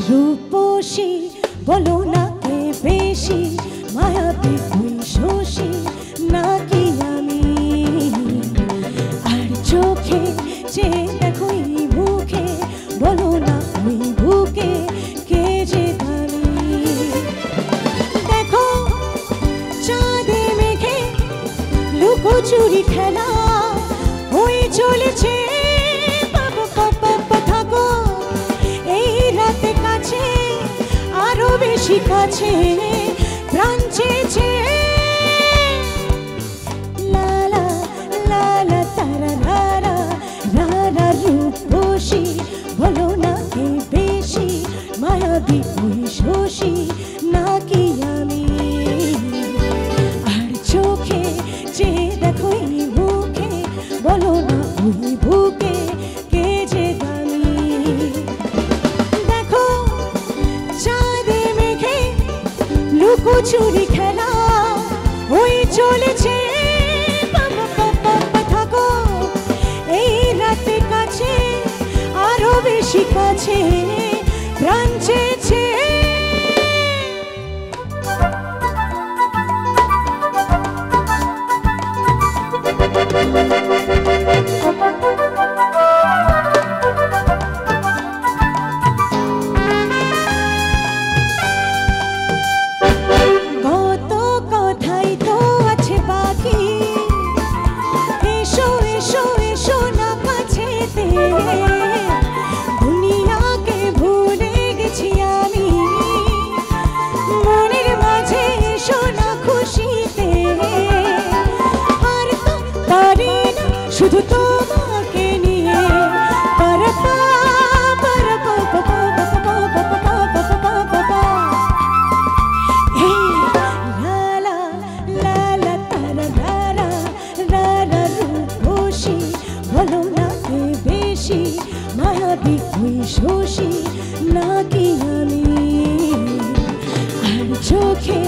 রূপসী বলো না কে বেশি মায়াবী ওই শোষী নাকি আমি আর চোখে যে দেখো এই মুখে বলো না ওই বুকে কে যে দামি দেখো চাঁদে মেঘে লুকোচুরি খেলা হয়ে চলেছে থাকো এই রাতে কাছে আরো বেশি কাছে প্রাণ চেয়েছে লালা লালা তারা রারা রারা রূপসী বলো না কে বেশি মায়াবী ওই শোষী নাকি আমি আর চোখে যে দেখো এই মুখে বলো না ওই বুকে কে যে দামি দেখো চাঁদে মেঘে লুকোচুরি খেলা হয়ে চলেছে থাকো এই রাতে কাছে আরো বেশি কাছে প্রাণ চেয়েছে শুধু তোমাকে নিয়ে লালা লালা তারা রারা রারা রূপসী বলো না কে বেশি মায়াবী ওই শোষী নাকি আমি আর চোখে